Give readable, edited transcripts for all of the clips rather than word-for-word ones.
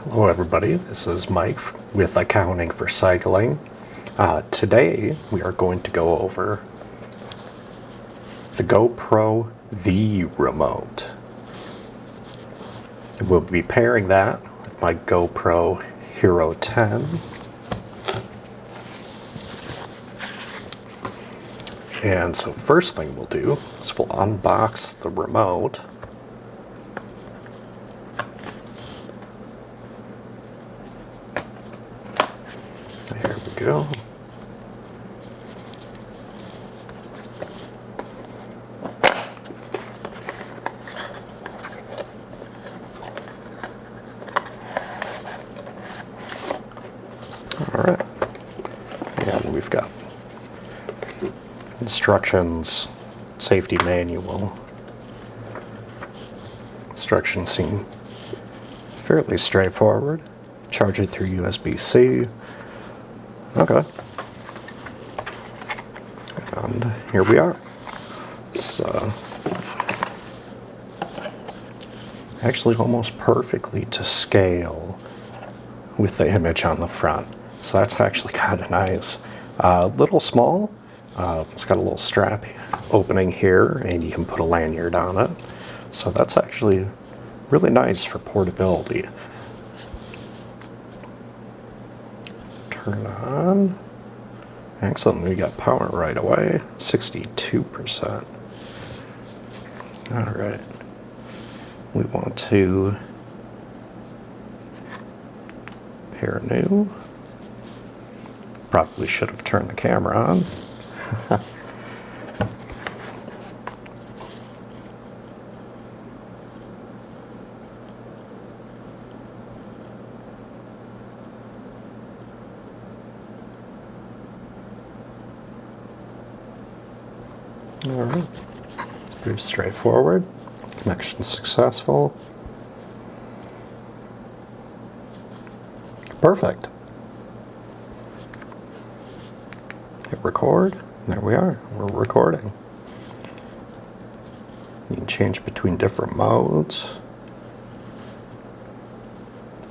Hello everybody, this is Mike with Accounting for Cycling. Today we are going to go over the GoPro V remote. We'll be pairing that with my GoPro Hero 10. And so first thing we'll do is we'll unbox the remote. There we go. All right. And we've got instructions, safety manual. Instructions seem fairly straightforward. Charge it through USB-C. Okay. And here we are. So, actually almost perfectly to scale with the image on the front. So that's actually kind of nice. A little small. It's got a little strap opening here, and you can put a lanyard on it. So that's actually really nice for portability. Turn on. Excellent, we got power right away, 62%. All right, we want to pair new. Probably should have turned the camera on. All right, pretty straightforward. Connection successful. Perfect. Hit record. There we are. We're recording. You can change between different modes.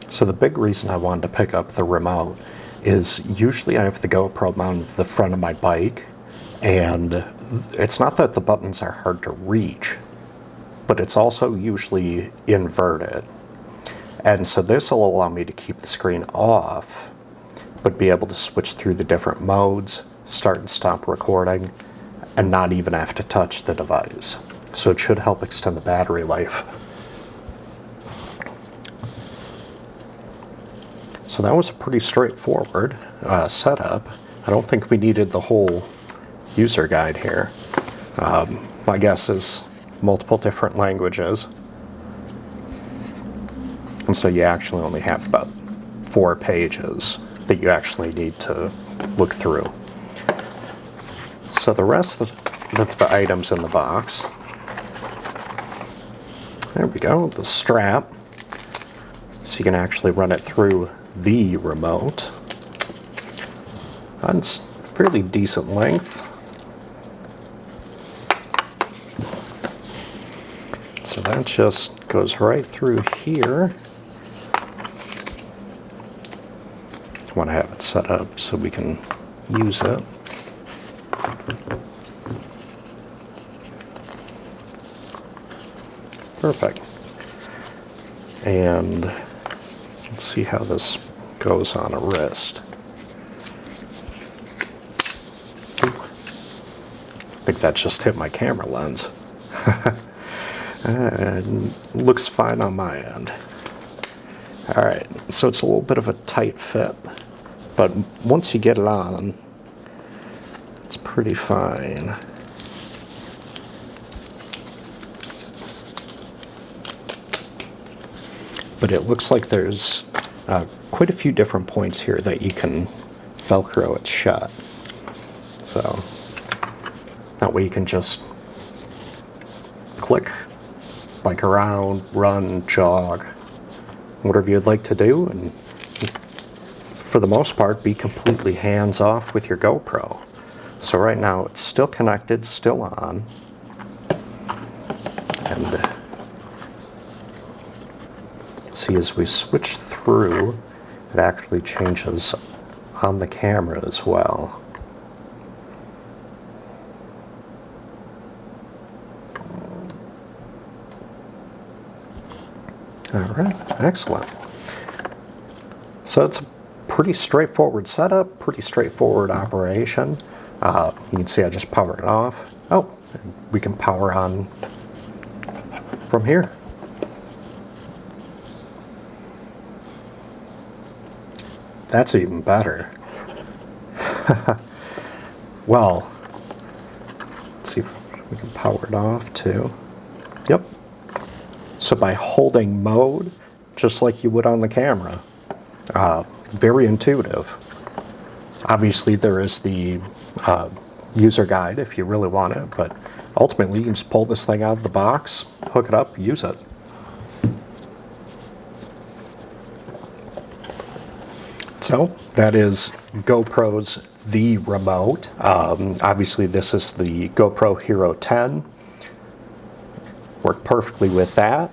So the big reason I wanted to pick up the remote is usually I have the GoPro mounted to the front of my bike, and it's not that the buttons are hard to reach, but it's also usually inverted. And so this will allow me to keep the screen off, but be able to switch through the different modes, start and stop recording, and not even have to touch the device. So it should help extend the battery life. So that was a pretty straightforward setup. I don't think we needed the whole user guide here. My guess is multiple different languages. And so you actually only have about 4 pages that you actually need to look through. So the rest of the items in the box, there we go, the strap, so you can actually run it through the remote. And it's fairly decent length. So that just goes right through here. I want to have it set up so we can use it. Perfect. And let's see how this goes on a wrist. Ooh. I think that just hit my camera lens. And looks fine on my end. All right, so it's a little bit of a tight fit, but once you get it on, it's pretty fine. But it looks like there's quite a few different points here that you can Velcro it shut. So that way you can just click, bike around, run, jog, whatever you'd like to do, and for the most part be completely hands-off with your GoPro. So right now it's still connected, still on, and see, as we switch through, it actually changes on the camera as well. All right, excellent. So it's a pretty straightforward setup, pretty straightforward operation. You can see I just powered it off. Oh, we can power on from here. That's even better. Well, let's see if we can power it off too. Yep. So by holding mode, just like you would on the camera, very intuitive. Obviously there is the user guide if you really want it, but ultimately you can just pull this thing out of the box, hook it up, use it. So that is GoPro's The Remote. Obviously this is the GoPro Hero 10. Worked perfectly with that.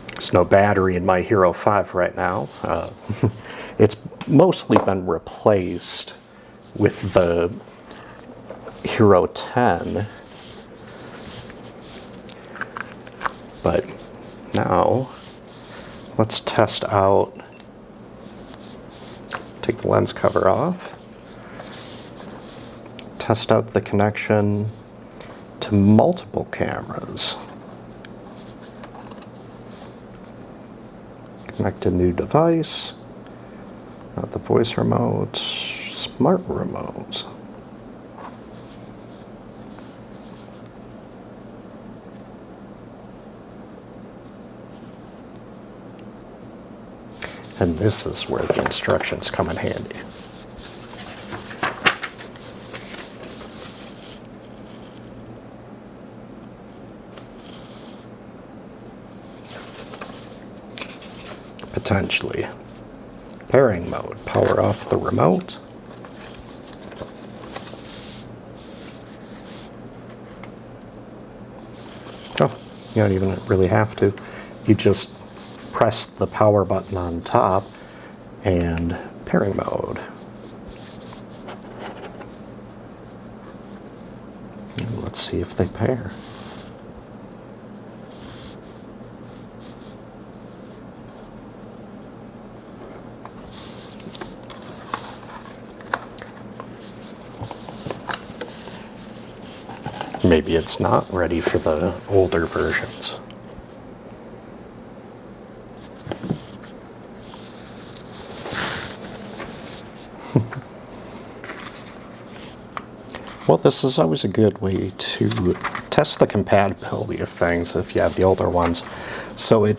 There's no battery in my Hero 5 right now. It's mostly been replaced with the Hero 10. But now, let's test out, take the lens cover off, test out the connection to multiple cameras. Connect a new device, not the voice remote, smart remotes. And this is where the instructions come in handy. Potentially. Pairing mode, power off the remote. Oh, you don't even really have to. You just press the power button on top and pairing mode. And let's see if they pair. Maybe it's not ready for the older versions. Well, this is always a good way to test the compatibility of things if you have the older ones. So it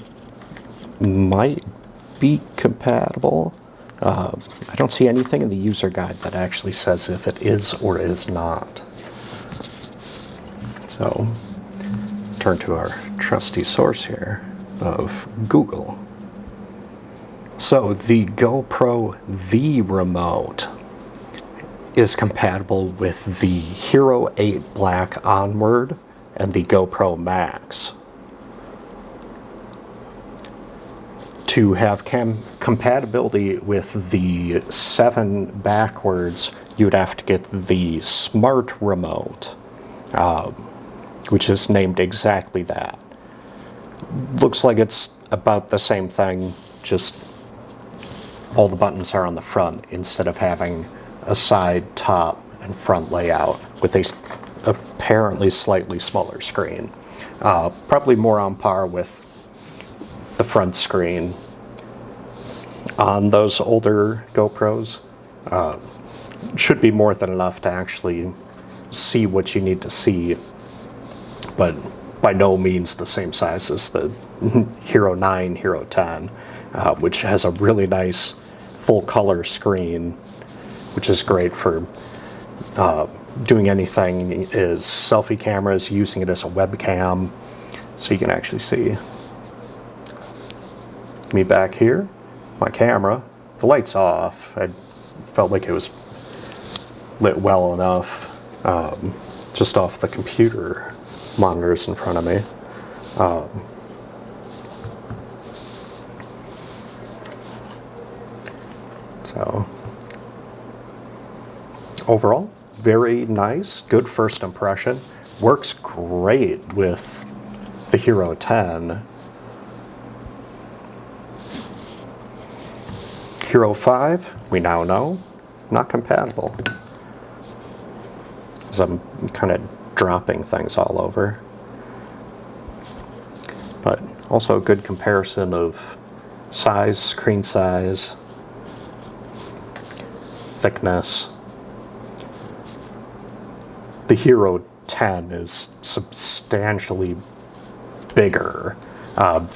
might be compatible. I don't see anything in the user guide that actually says if it is or is not. So, turn to our trusty source here of Google. So, the GoPro The Remote is compatible with the Hero 8 Black Onward and the GoPro Max. To have compatibility with the 7 backwards, you'd have to get the Smart Remote, which is named exactly that. Looks like it's about the same thing, just all the buttons are on the front instead of having a side, top, and front layout with a apparently slightly smaller screen. Probably more on par with the front screen on those older GoPros. Should be more than enough to actually see what you need to see, but by no means the same size as the Hero 9, Hero 10, which has a really nice full color screen, which is great for doing anything is selfie cameras, using it as a webcam, so you can actually see me back here, my camera, the light's off. I felt like it was lit well enough, just off the computer monitors in front of me. So overall, very nice, good first impression. Works great with the Hero 10. Hero 5, we now know, not compatible. As I'm kind of dropping things all over. But also a good comparison of size, screen size, thickness. The Hero 10 is substantially bigger.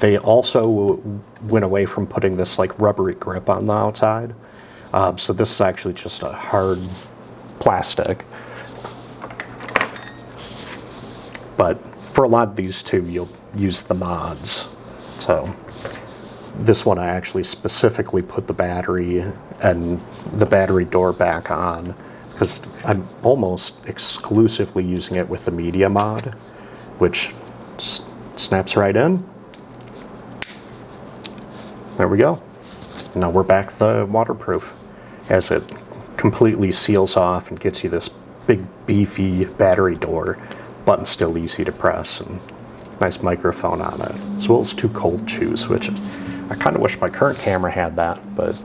They also went away from putting this like rubbery grip on the outside. So this is actually just a hard plastic. But for a lot of these too, you'll use the mods. So this one I actually specifically put the battery and the battery door back on because I'm almost exclusively using it with the media mod, which just snaps right in. There we go. Now we're back the waterproof as it completely seals off and gets you this big beefy battery door. Button's still easy to press and nice microphone on it, as well as 2 cold chews, which I kind of wish my current camera had that, but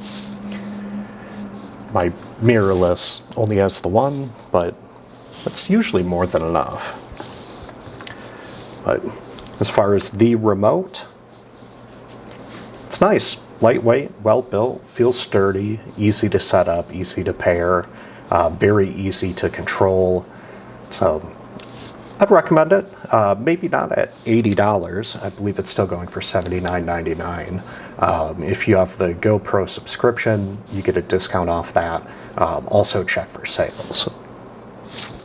my mirrorless only has the one, but that's usually more than enough. But as far as the remote, it's nice, lightweight, well built, feels sturdy, easy to set up, easy to pair, very easy to control. So I'd recommend it. Maybe not at $80. I believe it's still going for $79.99. If you have the GoPro subscription, you get a discount off that. Also check for sales.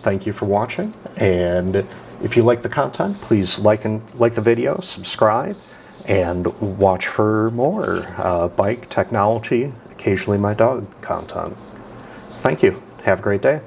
Thank you for watching, and if you like the content, please like the video, subscribe, and watch for more bike technology, occasionally my dog content. Thank you. Have a great day.